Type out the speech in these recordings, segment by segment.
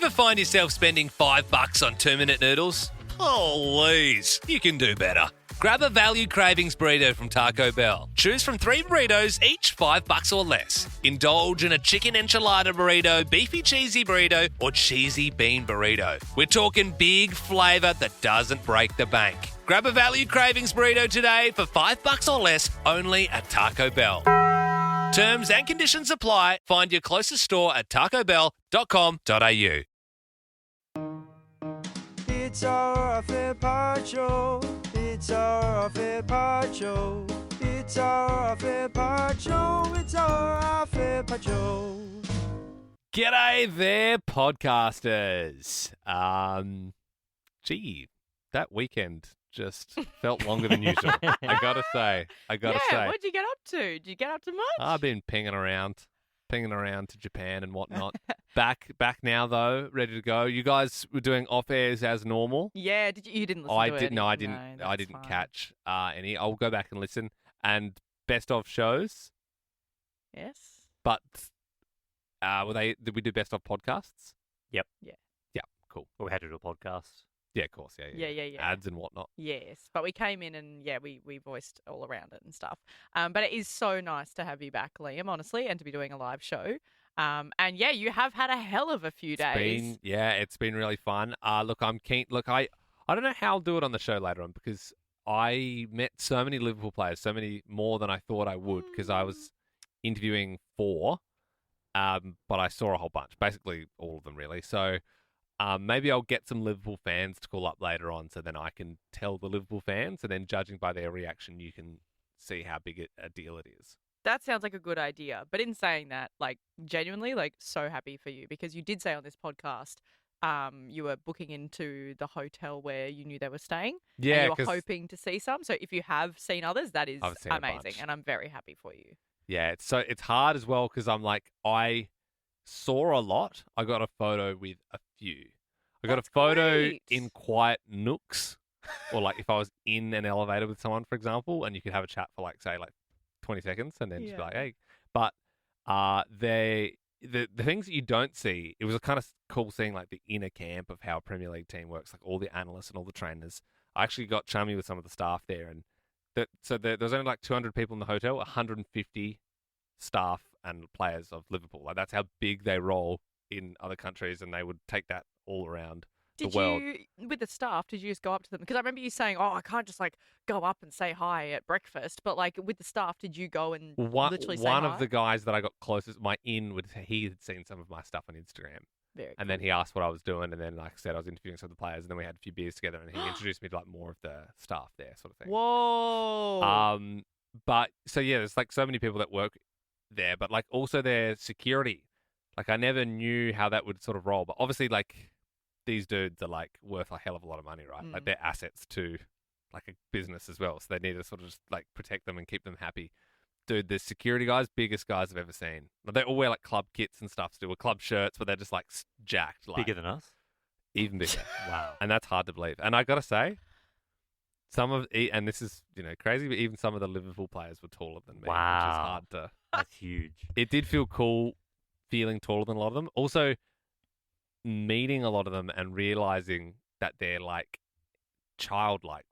Ever find yourself spending $5 on 2-minute noodles? Please, you can do better. Grab a value cravings burrito from Taco Bell. Choose from 3 burritos, each $5 or less. Indulge in a chicken enchilada burrito, beefy cheesy burrito, or cheesy bean burrito. We're talking big flavour that doesn't break the bank. Grab a value cravings burrito today for $5 or less, only at Taco Bell. Terms and conditions apply. Find your closest store at tacobell.com.au. It's our fair part show. It's our fair part show. It's our fair part show. It's our fair part show. G'day there, podcasters. Gee, that weekend just felt longer than usual. I gotta say. What'd you get up to? Did you get up to much? I've been pinging around to Japan and whatnot. Back now though, ready to go. You guys were doing off airs as normal. Yeah, did you didn't listen to it? No, I didn't. I didn't catch any. I'll go back and listen. And best of shows. Yes. But did we do best of podcasts? Yep. Yeah. Yeah, cool. Well, we had to do a podcast. Yeah, of course. Yeah. Ads and whatnot. Yes, but we came in and we voiced all around it and stuff. But it is so nice to have you back, Liam, honestly, and to be doing a live show. And yeah, you have had a hell of a few days. It's been really fun. Look, I'm keen. Look, I don't know how I'll do it on the show later on because I met so many Liverpool players, so many more than I thought I would because I was interviewing 4, but I saw a whole bunch, basically all of them really. So maybe I'll get some Liverpool fans to call up later on so then I can tell the Liverpool fans and then judging by their reaction, you can see how big a deal it is. That sounds like a good idea. But in saying that, like, genuinely, like, so happy for you because you did say on this podcast you were booking into the hotel where you knew they were staying. Yeah, and you were hoping to see some. So if you have seen others, that is amazing. And I'm very happy for you. Yeah, it's hard as well because I'm like, I saw a lot. I got a photo with a few. I got a photo in quiet nooks or like if I was in an elevator with someone, for example, and you could have a chat for like, say, like 20 seconds and then just be like, hey. But the things that you don't see, it was a kind of cool seeing like the inner camp of how a Premier League team works, like all the analysts and all the trainers. I actually got chummy with some of the staff there. And there was only like 200 people in the hotel, 150 staff and players of Liverpool. Like that's how big they roll in other countries and they would take that all around the world. With the staff, did you just go up to them? Because I remember you saying, I can't just like go up and say hi at breakfast. But like with the staff, did you go and literally say hi? One of the guys that I got closest, he had seen some of my stuff on Instagram. Very and then he asked what I was doing. And then, like I said, I was interviewing some of the players. And then we had a few beers together. And he introduced me to like more of the staff there sort of thing. Whoa. But so, yeah, there's like so many people that work there. But like also their security. Like I never knew how that would sort of roll. But obviously like these dudes are like worth a hell of a lot of money, right? Like they're assets to like a business as well. So they need to sort of just like protect them and keep them happy. Dude, the security guys, biggest guys I've ever seen. They all wear like club kits and stuff still, or club shirts, but they're just like jacked. Like, bigger than us? Even bigger. Wow. And that's hard to believe. And I got to say, and this is, crazy, but even some of the Liverpool players were taller than me. Wow. Which is hard to. That's huge. It did feel cool feeling taller than a lot of them. Also, meeting a lot of them and realizing that they're like childlike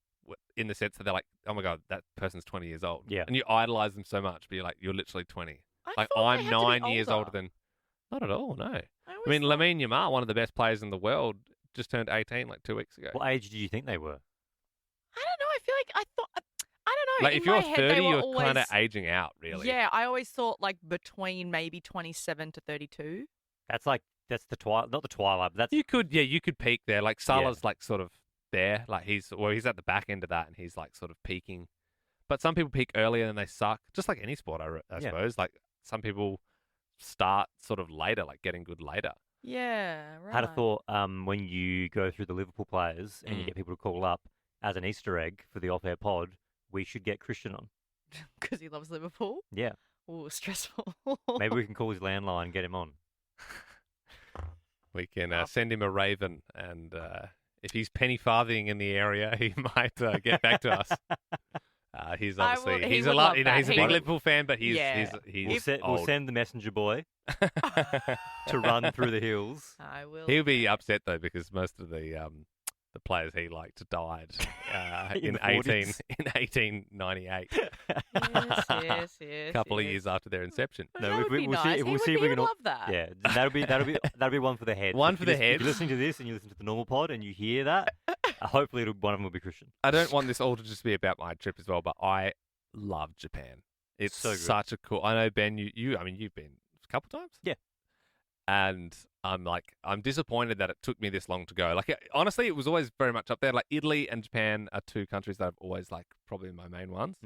in the sense that they're like, oh my God, that person's 20 years old. Yeah. And you idolize them so much, but you're like, you're literally 20. I I'm 9 years older than. Not at all, no. I mean, Lamine Yamal, one of the best players in the world, just turned 18 like 2 weeks ago. What age do you think they were? I don't know. I feel like I don't know. Like in if you're my head, 30, they were you're always kind of aging out, really. Yeah, I always thought like between maybe 27 to 32. That's the twilight, not the twilight, but that's You could peak there. Like Salah's like sort of there. Like he's at the back end of that and he's like sort of peaking. But some people peak earlier and they suck. Just like any sport, I suppose. Like some people start sort of later, like getting good later. Yeah, right. I had a thought when you go through the Liverpool players and you get people to call up as an Easter egg for the off-air pod, we should get Christian on. Because he loves Liverpool? Yeah. Ooh, stressful. Maybe we can call his landline and get him on. We can send him a raven and if he's penny farthing in the area, he might get back to us. He's I obviously will- he he's a would lot. love You know, that. he's a He big would- Liverpool fan, but he's Yeah. he's We'll old. send the messenger boy to run through the hills. I will. He'll be upset though because most of the players he liked died In in the 1898, Yes. a couple of years after their inception. Oh, No, that if would we- be we'll see- nice. if He we'll see would, if he we would can- love that. Yeah, that'll be one for the head. One If for you the lis- head. If you're listening to this and you listen to the normal pod and you hear that, hopefully one of them will be Christian. I don't want this all to just be about my trip as well, but I love Japan. It's So good. such a cool. I know Ben, I mean, you've been a couple times. Yeah. And I'm disappointed that it took me this long to go. Like, honestly, it was always very much up there. Like, Italy and Japan are two countries that I've always probably my main ones.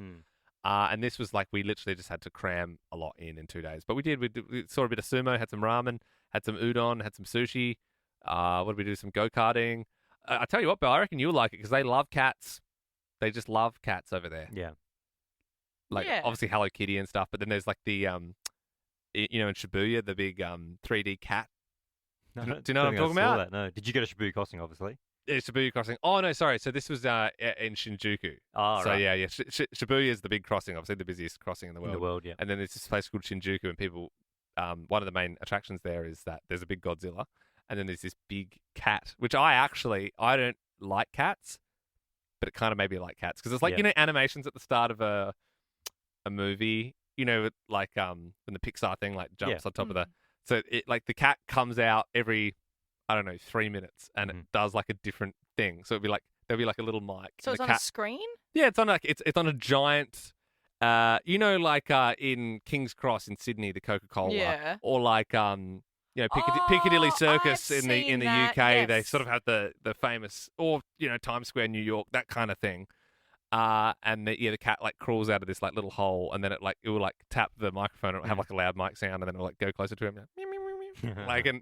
And this was we literally just had to cram a lot in 2 days. But we did. We saw a bit of sumo, had some ramen, had some udon, had some sushi. What did we do? Some go-karting. I tell you what, Bill, I reckon you'll like it because they love cats. They just love cats over there. Yeah. Yeah. Obviously Hello Kitty and stuff. But then there's the in Shibuya, the big 3D cat. No, Do I you know what I'm don't talking think I saw about? That, no. Did you go to Shibuya Crossing, obviously? Shibuya Crossing. Oh no, sorry. So this was in Shinjuku. Oh, So right. yeah. Shibuya is the big crossing, obviously the busiest crossing in the In world. the world, yeah. And then there's this place called Shinjuku, and people, one of the main attractions there is that there's a big Godzilla, and then there's this big cat, which I don't like cats, but it kind of made me like cats because it's Yeah. animations at the start of a movie, when the Pixar thing jumps on top of the, so it the cat comes out every, I don't know, 3 minutes, and it does a different thing. So it'd be there'll be a little mic. So and it's the on a cat, screen? yeah, it's on it's on a giant, in King's Cross in Sydney, the Coca-Cola, Yeah. or Piccadilly Oh, Circus I've in the seen that, UK. They yes. sort of have the famous, or Times Square, New York, that kind of thing. And the cat crawls out of this little hole, and then it will tap the microphone, and it'll have a loud mic sound, and then it'll go closer to him, meow, meow, meow, meow. And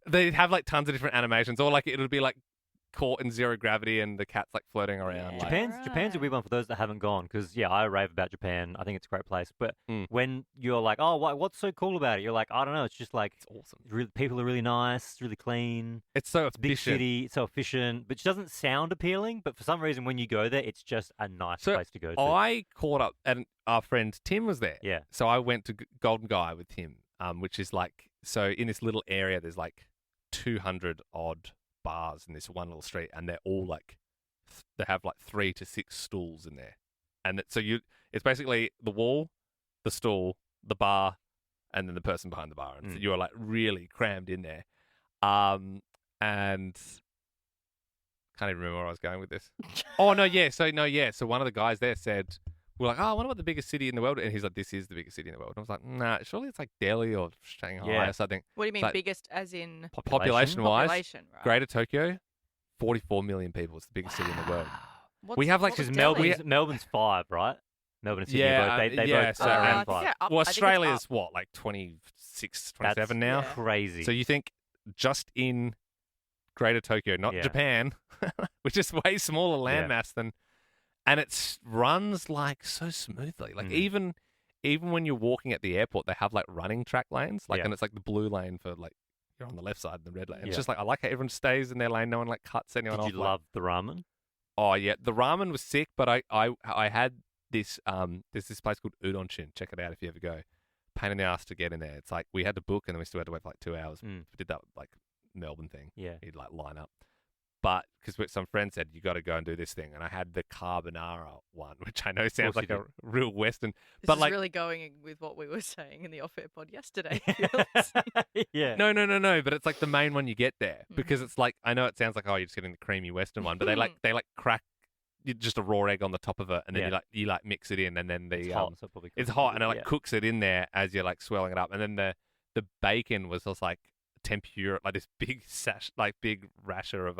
they have tons of different animations, or it'll be caught in zero gravity, and the cat's floating around. Yeah. Japan's a weird one for those that haven't gone because I rave about Japan. I think it's a great place. But Mm. when you're oh, what's so cool about it? You're I don't know. It's just It's awesome. people are really nice, it's really clean. It's so It's a big efficient. city, it's so efficient, which doesn't sound appealing. But for some reason, when you go there, it's just a nice So place to go to. I caught up, and our friend Tim was there. Yeah. So I went to Golden Guy with Tim, which is so in this little area, there's 200 odd bars in this one little street, and they're all they have 3 to 6 stools in there, and it's basically the wall, the stool, the bar, and then the person behind the bar, and so you're really crammed in there, and can't even remember where I was going with this. So one of the guys there said, we're I wonder what the biggest city in the world is. And he's this is the biggest city in the world. And I was nah, surely it's Delhi or Shanghai or something. What do you mean Like- biggest as in Population-wise, population, right? Greater Tokyo, 44 million people. It's the biggest city in the world. We have, what's because Delhi? Melbourne's 5, right? Melbourne and Sydney Yeah, both. They yeah, both so- are I around think 5. they're up. Well, I think it's Australia's up. what, 26, That's 27 now? Yeah. Crazy. So you think just in Greater Tokyo, not Yeah. Japan, which is way smaller Yeah. landmass than, and it runs so smoothly. Even when you're walking at the airport, they have running track lanes, Yeah. and it's the blue lane for you're on the left side, and the red lane. It's Yeah. just I like how everyone stays in their lane. No one cuts anyone Did off. you love the ramen? Oh yeah, the ramen was sick, but I had this there's this place called Udon Shin. Check it out if you ever go. Pain in the ass to get in there. It's we had to book, and then we still had to wait for 2 hours. Mm. We did that Melbourne thing. Yeah. You'd line up. But because some friend said you got to go and do this thing, and I had the carbonara one, which I know sounds course like you a real Western. This but is really going with what we were saying in the off-air pod yesterday. Yeah. no, but it's the main one you get there because it's I know it sounds oh you're just getting the creamy Western one, but they crack just a raw egg on the top and then you mix it in, and then It's hot, so it probably it's cooks hot, it, and it yeah. cooks it in there as you're swelling it up, and then the bacon was just tempura, this big big rasher of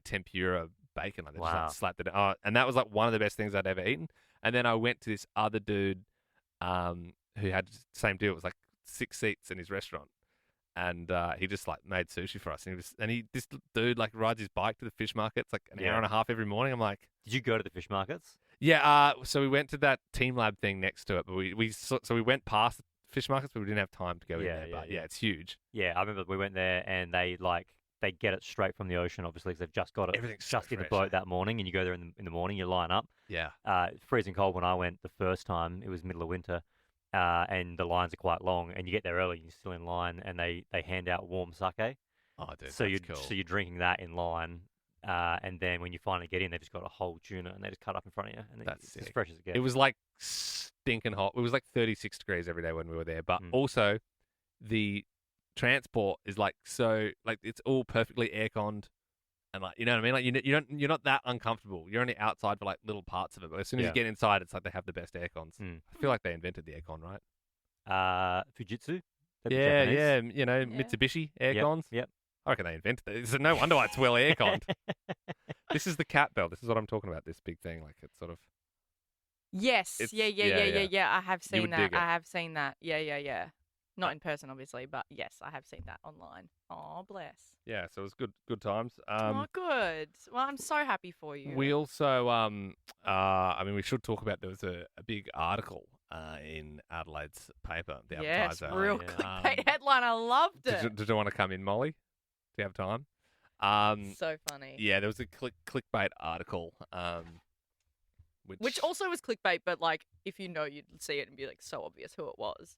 tempura bacon, they Wow. just slapped it. And that was one of the best things I'd ever eaten. And then I went to this other dude, who had the same deal. It was 6 seats in his restaurant, and he just made sushi for us. And this dude rides his bike to the fish market. It's an Yeah. hour and a half every morning. I'm Did you go to the fish markets? yeah. So we went to that Team Lab thing next to it, but we went past the fish markets, but we didn't have time to go in Yeah, there. yeah, But yeah. it's huge. Yeah, I remember we went there and they they get it straight from the ocean, obviously, because they've just got it Everything's so just in the fresh, boat that morning, and you go there in the morning, you line up. Yeah. It's freezing cold when I went the first time. It was middle of winter, and the lines are quite long, and you get there early, you're still in line, and they hand out warm sake. Oh, dude, So that's cool. you're drinking that in line, and then when you finally get in, they've just got a whole tuna, and they just cut up in front of you, and That's it's as sick. fresh as it gets. It was like stinking hot. It was like 36 degrees every day when we were there. But Mm. also, the transport is like so like it's all perfectly air-conned, and like you know what I mean. Like you're not that uncomfortable. You're only outside for like little parts of it. But as soon as Yeah. you get inside, it's like they have the best aircons. Mm. I feel like they invented the aircon, right? Fujitsu. That'd be Yeah, Japanese. yeah. You know, Yeah. Mitsubishi Yep, aircons. Yep. I reckon they invented it. So no wonder why it's well airconned. This is the cat bell. This is what I'm talking about. This big thing, like it's sort of. Yes. It's- Yeah. I have You seen would that. dig it. I have seen that. Yeah. Not in person, obviously, but yes, I have seen that online. Oh, bless. Yeah, so it was good times. Oh, good. Well, I'm so happy for you. We also, I mean, we should talk about there was a big article in Adelaide's paper, the yes, Advertiser. real yeah. clickbait headline. I loved Did it. you want to come in, Molly? Do you have time? So funny. Yeah, there was a clickbait article, Which also was clickbait, but like if you know, you'd see it and be like so obvious who it was.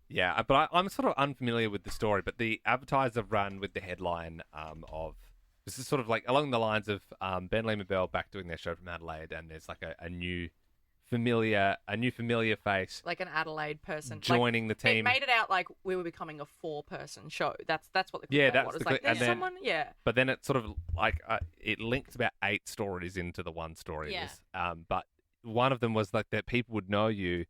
Yeah, but I'm sort of unfamiliar with the story. But the Advertiser run with the headline of this is sort of like along the lines of Ben Lim and Belle back doing their show from Adelaide, and there's like a new familiar face Like an Adelaide person joining the Like, it team. made it out like we were becoming a 4-person show. That's what the clickbait Yeah, that's was. the It's like click- and there's then- someone. Yeah. But then it sort of like it linked about 8 stories into the one story. Yeah. But one of them was like that people would know you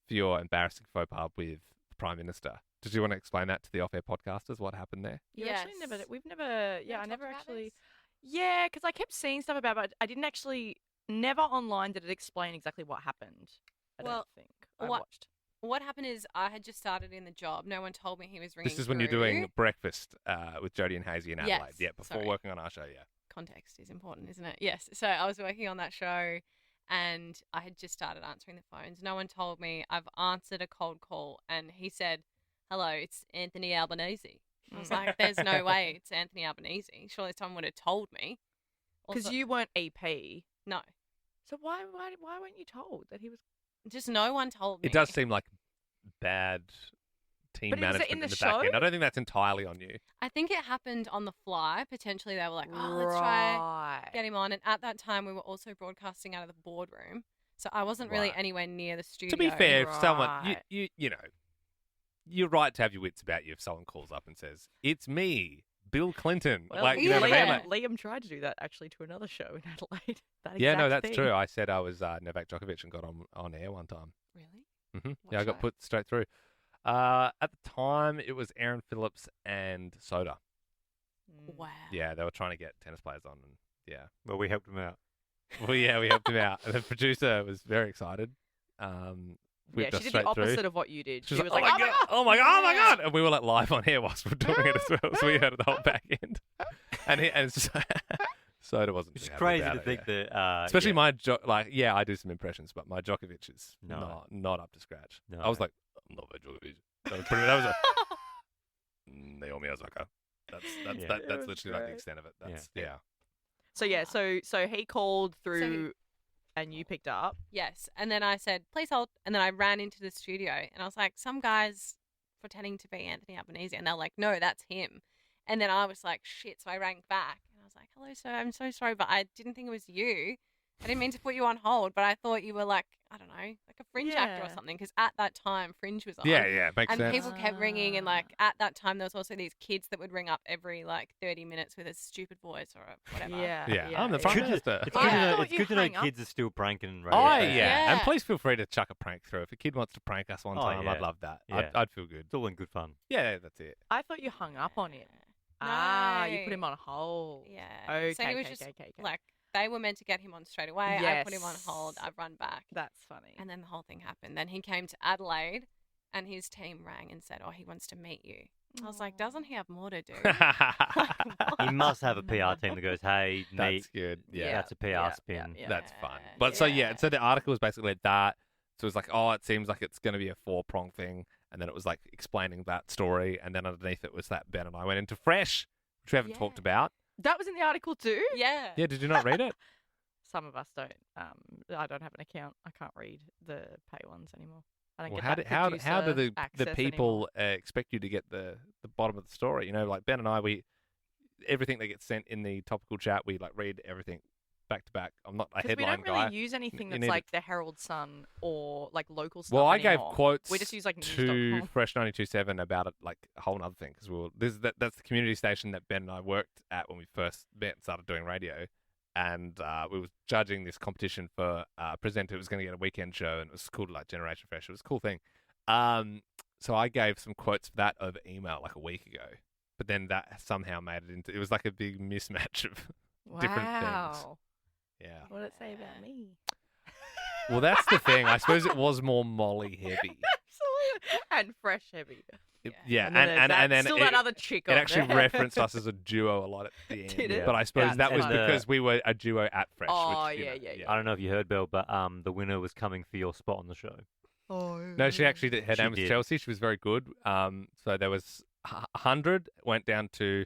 for your embarrassing faux pas with the Prime Minister. Did you want to explain that to the off-air podcasters? What happened there? You actually Yes. never. We've never. You Yeah, I wanna never talk about actually. this? Yeah, because I kept seeing stuff about it, but I didn't actually. Never online did it explain exactly what happened. I Well, don't think I what- watched. What happened is I had just started in the job. No one told me he was ringing. This is when you're doing breakfast with Jodie and Hazy in Yes, Adelaide. Yeah, before sorry. working on our show. Yeah. Context is important, isn't it? Yes. So I was working on that show and I had just started answering the phones. No one told me. I've answered a cold call and he said, "Hello, it's Anthony Albanese." I was like, "There's no way it's Anthony Albanese. Surely someone would have told me." Because Also- you weren't EP. No, So why weren't you told that he was? just no one told me. It does seem like bad team But was it management in the back show? end. I don't think that's entirely on you. I think it happened on the fly. Potentially they were like, "Oh, let's try get him on." And at that time, we were also broadcasting out of the boardroom, so I wasn't really Right. anywhere near the studio. To be fair, if someone Right. you know, you're right to have your wits about you if someone calls up and says, "It's me, Bill Clinton." Well, like you know what I mean? yeah. Like, Liam tried to do that actually to another show in Adelaide. That yeah, no, exact that's thing. true. I said I was Novak Djokovic and got on air one time. Really? Yeah, I got show? put straight through. At the time, it was Aaron Phillips and Soda. Mm. Wow. Yeah, they were trying to get tennis players on, and yeah, Well, we helped him out. well, yeah, we helped him out. And the producer was very excited. Yeah, whipped us she did straight the opposite through. of what you did. She She was was like, "Oh my god, oh my god, oh my Yeah. god!" And we were like live on air whilst we were doing it as well, so we heard the whole back end. And Soda wasn't. It's too happy crazy about to it, think yeah. that. Especially yeah. my I do some impressions, but my Djokovic is No. not up to scratch. No. I was like, Novak Djokovic. That was a Naomi Osaka. That's Yeah. that's That was literally like the great. extent of it. Yeah. That's yeah. So yeah, so he called he- through, and you picked up. Yes. And then I said, "Please hold." And then I ran into the studio and I was like, "Some guy's pretending to be Anthony Albanese." And they're like, "No, that's him." And then I was like, "Shit." So I rang back and I was like, "Hello, sir. I'm so sorry, but I didn't think it was you. I didn't mean to put you on hold, but I thought you were like, I don't know, like a Fringe actor or Yeah. something." Because at that time, Fringe was on. Yeah, makes And sense. people kept ringing, and like at that time, there was also these kids that would ring up every like 30 minutes with a stupid voice or whatever. Yeah, Yeah, I'm the It's Prime good, Minister. it's I good to know, thought it's you good to know hung up. kids are still pranking. Oh radio yeah. stations. And Yeah. please feel free to chuck a prank through. If a kid wants to prank us one Oh, time, I'd yeah. love that. Yeah. I'd feel good. It's all in good fun. Yeah, that's it. I thought you hung up on it. No. Ah, you put him on hold. Yeah. Okay. So he was just like, they were meant to get him on straight away. I put him on Yes. hold. I've run back. That's funny. And then the whole thing happened. Then he came to Adelaide and his team rang and said, "Oh, he wants to meet you." I was like, "Doesn't he have more to do?" He must have a PR team that goes, "Hey, That's mate, good. Yeah, Yeah. that's a PR spin." yeah. that's fun. Yeah, But so yeah. so the article was basically like that. So it was like, oh, it seems like it's going to be a 4-prong thing, and then it was like explaining that story, and then underneath it was that Ben and I went into fresh which we haven't talked about. That was in the article too? Yeah. Yeah, did you not read it? Some of us don't. I don't have an account. I can't read the pay ones anymore. I don't Well, get how that do the access people expect you to get the bottom of the story? You know, like Ben and I, everything that gets sent in the topical chat, we like read everything back to back. I'm not a headline guy. We don't guy. really use anything You that's need like the Herald Sun or like local stuff Well, I anymore. gave quotes We just use like to news.com. Fresh 92.7 about it, like a whole other thing, because that's the community station that Ben and I worked at when we first met and started doing radio, and we were judging this competition for a presenter who was going to get a weekend show, and it was called like Generation Fresh. It was a cool thing. So I gave some quotes for that over email like a week ago, but then that somehow made it into. It was like a big mismatch of different things. Yeah. What did it say about me? Well, that's the thing. I suppose it was more Molly heavy. Absolutely. And fresh heavy. Yeah, And then still that other chick it on actually there. referenced us as a duo a lot at the end. Did it? But I suppose Yeah, that was and, because we were a duo at Fresh. Oh, which, yeah. I don't know if you heard, Belle, but the winner was coming for your spot on the show. Oh, No, she actually did. Her She name was did. Chelsea. She was very good. So there was 100, went down to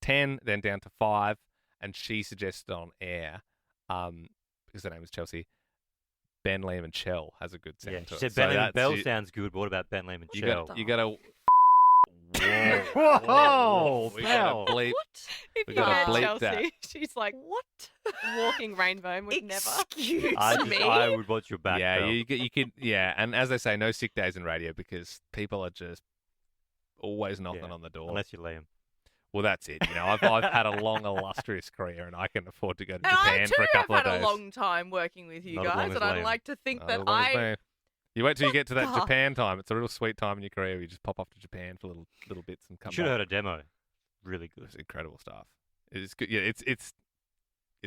10, then down to 5, and she suggested on air, because her name was Chelsea, Ben, Liam, and Chell has a good sound Yeah, to she it. said So Ben and that's- Belle you- sounds good, but what about Ben, Liam, and You Chell? got you got to. Whoa, we Belle. gotta bleep. If We you gotta met bleep Chelsea, that. she's like, what? Walking rainbow and would never. Excuse I me? would watch your back. Yeah, Belle. you could. Yeah, and as they say, no sick days in radio because people are just always knocking Yeah, on the door. Unless you're Liam. Well, that's it. You know, I've had a long, illustrious career, and I can afford to go to And I Japan too for a couple have of had days. a long time working with you Not as long guys, as and I'd Liam. like to think Not that as long as I. me. You wait till you get to that What the- Japan time. It's a real sweet time in your career. Where you just pop off to Japan for little bits and come Should have back. heard a demo. Really good. It's incredible stuff. It's good. Yeah, it's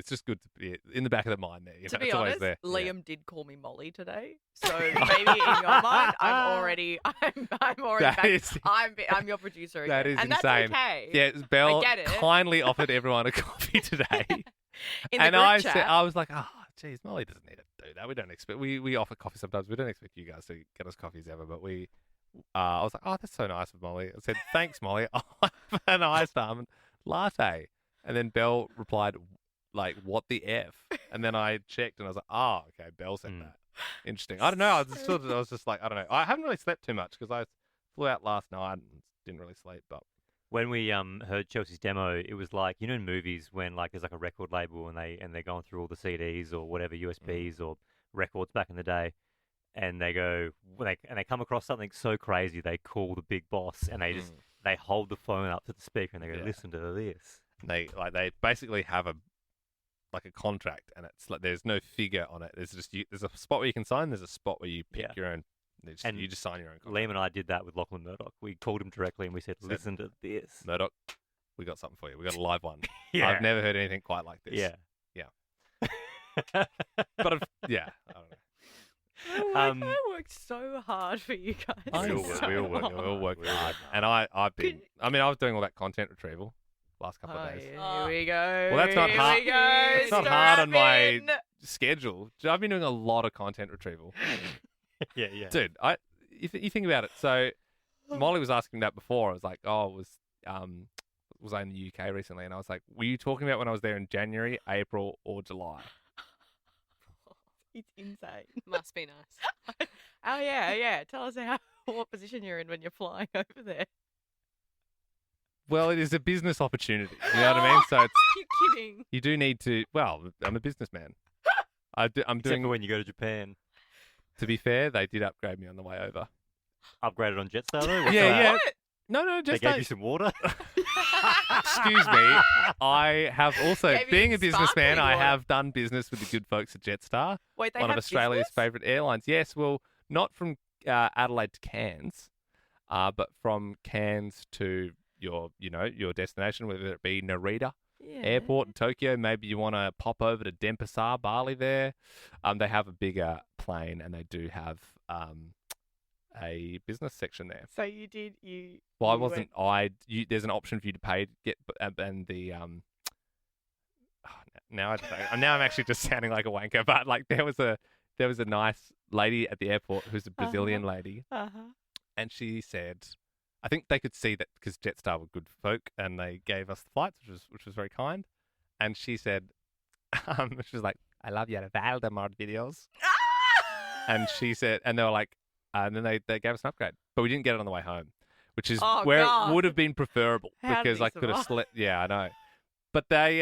just good to be in the back of the mind there. You To know, be it's always honest, there. Liam did call me Molly today, so maybe in your mind, I'm already That back. is- I'm your producer again, That is and insane. that's okay. Yeah, Belle get it. kindly offered everyone a coffee today. In the And group I chat, said, I was like, oh, geez, Molly doesn't need to do that. We don't expect, we offer coffee sometimes. We don't expect you guys to get us coffees ever, but I was like, oh, that's so nice of Molly. I said, thanks, Molly. I'll have an iced almond latte. And then Belle replied, like, what the F? And then I checked and I was like, oh, okay, Belle said that. Interesting. I don't know. I was just like, I don't know. I haven't really slept too much because I flew out last night and didn't really sleep, but. When we heard Chelsea's demo, it was like, you know, in movies when like there's like a record label and they're going through all the CDs or whatever USBs or records back in the day, and they go and they come across something so crazy, they call the big boss and they hold the phone up to the speaker and they go, listen to this. They basically have a contract, and it's like there's no figure on it. There's just there's a spot where you can sign. There's a spot where you pick your own. And you just sign your own contract. Liam and I did that with Lachlan Murdoch. We called him directly and we said, listen to this. Murdoch, we got something for you. We got a live one. Yeah. I've never heard anything quite like this. Yeah. But yeah, I don't know. I worked so hard for you guys. We all work hard. And I've been. I mean, I was doing all that content retrieval last couple of days. Here we go. Well, that's not Here hard. we go. It's not hard on my Strapping. schedule. I've been doing a lot of content retrieval. yeah. Dude, you think about it. So Molly was asking that before. I was like, oh, was I in the UK recently? And I was like, were you talking about when I was there in January, April, or July? It's insane. Must be nice. Oh yeah. Tell us what position you're in when you're flying over there. Well, it is a business opportunity. You know what I mean? So it's, You're kidding. you do need to. Well, I'm a businessman. I'm Except doing. for when you go to Japan. To be fair, they did upgrade me on the way over. Upgraded on Jetstar though? What's Yeah, that? yeah. What? No, They just gave you some water? excuse me. I have also, Gave you being a businessman, sparkling I water. have done business with the good folks at Jetstar, Wait, they one of have Australia's business? favourite airlines. Yes, well, not from Adelaide to Cairns, but from Cairns to your destination, whether it be Narita Yeah. Airport in Tokyo. Maybe you want to pop over to Denpasar, Bali there. They have a bigger plane and they do have a business section there. So you did you. Well, I you wasn't. went- There's an option for you to pay to get, and the now I'm actually just sounding like a wanker. But like there was a nice lady at the airport who's a Brazilian lady, Uh-huh. and she said, I think they could see that because Jetstar were good folk and they gave us the flights, which was very kind. And she said, she was like, "I love your Valdemar videos." And she said, and they were like, and then they gave us an upgrade, but we didn't get it on the way home, which is where God. it would have been preferable How did because he I could have survive? slept. Yeah, I know. But they,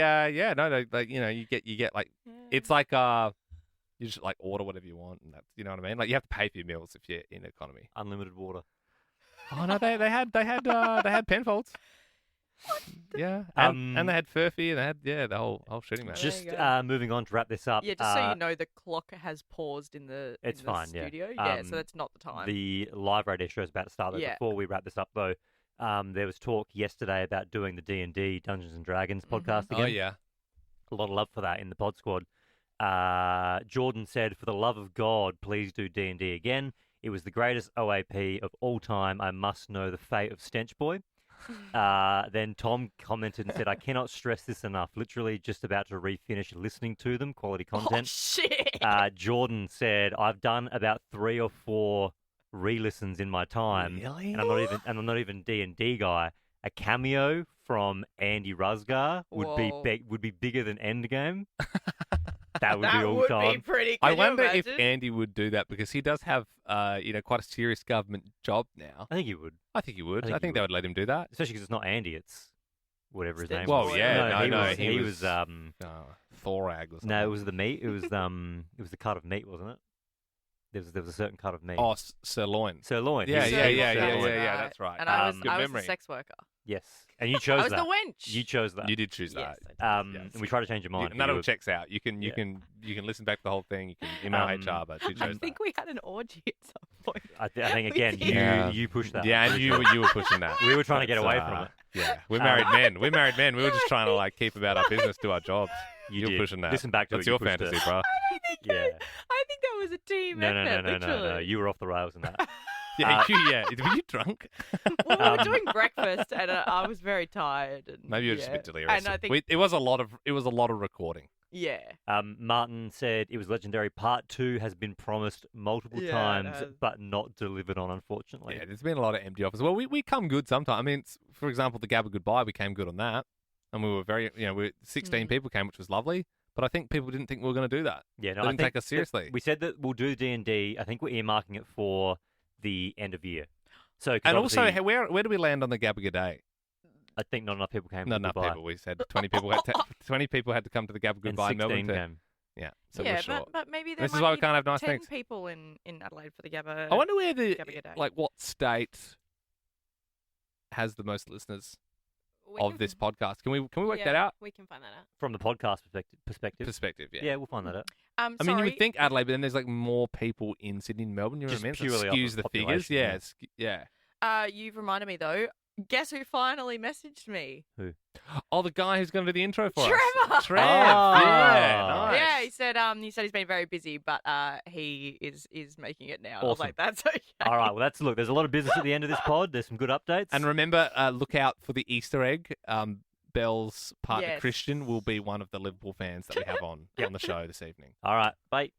you get like it's like you just like order whatever you want, and that's you know what I mean. Like you have to pay for your meals if you're in economy. Unlimited water. Oh no, they had Penfolds. Yeah, and they had Furphy, and they had the whole shooting match. There Just you go. moving on to wrap this up. Yeah, just so you know, the clock has paused in the It's in the fine, yeah. studio. Yeah, so that's not the time. The live radio show is about to start. Though. Yeah. Before we wrap this up, though, there was talk yesterday about doing the D&D Dungeons and Dragons podcast again. Oh yeah. A lot of love for that in the pod squad. Jordan said, "For the love of God, please do D&D again. It was the greatest OAP of all time. I must know the fate of Stench Boy." Then Tom commented and said, "I cannot stress this enough. Literally just about to refinish listening to them. Quality Oh content." shit! Jordan said, "I've done about 3 or 4 re-listens in my time, Really? and I'm not even D&D guy. A cameo from Andy Rusgar would be bigger than Endgame. That would be all would time. be pretty. I Can you wonder if imagine? Andy would do that because he does have, quite a serious government job now. I think he would, I think he would. I think I he think they would. would let him do that. especially because it's not Andy. It's whatever his name Well, was. yeah, no, no, he he was. Thorag or something. No, it was the meat. It was the cut of meat, wasn't it? There was a certain cut of meat. Oh, sirloin. Sirloin. Yeah, He was yeah, sirloin. that's right. And I was Good I was memory. the sex worker. Yes, and you chose I was that. the wench. You chose that. You did choose Yes, that. I did. Yes. And we tried to change your mind. None but of you it were- checks out. You can listen back to the whole thing. You can email HR, but you chose I think we had an orgy at some point. I think again, We did. you pushed that. Yeah, and you were pushing that. We were trying to get That's, away from it. Yeah, we're married men. We're married men. We were just trying to like keep about our business, do our jobs. You You're did. pushing that. Listen back to That's it. You your pushed fantasy, it. bro. Yeah. I think that was a team No, effort. no. Literally. You were off the rails in that. Yeah, were you drunk? Well, we were Um, doing breakfast, and I was very tired. And, Maybe you're just a yeah. bit delirious. And I think, It was a lot of recording. yeah. Martin said it was legendary. Part 2 has been promised multiple Yeah, it times, has. but not delivered on, unfortunately. Yeah, there's been a lot of empty offers. Well, we come good sometimes. I mean, for example, the Gabba Goodbye, we came good on that, and we were very, 16 people came, which was lovely. But I think people didn't think we were going to do that. Yeah, no, They I didn't think take us that seriously. We said that we'll do D&D. I think we're earmarking it for the end of year. So, 'cause And also, obviously, where do we land on the Gabba Day? I think not enough people came. Not to enough Goodbye. people. We said 20 people. 20 people had to come to the Gabba And Goodbye in 16 Melbourne. came. Yeah, so yeah, we're short. but maybe there This might is why we be can't have nice 10 things. people in Adelaide for the Gabba. I wonder where Gabba G'day. what state has the most listeners We of can- this podcast. Can we work yeah, that out? We can find that out. From the podcast perspective. Perspective, yeah. Yeah, we'll find that out. I mean, you sorry. would think Adelaide, but then there's like more people in Sydney and Melbourne. You know Just what I mean? So it purely off skews of the figures. population, Yeah, yeah. You've reminded me though. Guess who finally messaged me? Oh, the guy who's going to do the intro for Trevor! us. Trev. Oh. Yeah, nice. Yeah, he said he's been very busy, but he is making it now. I was Awesome. like, that's okay. All right, well, look, there's a lot of business at the end of this pod. There's some good updates. And remember, look out for the Easter egg. Belle's partner Yes. Christian will be one of the Liverpool fans that we have on the show this evening. All right, bye.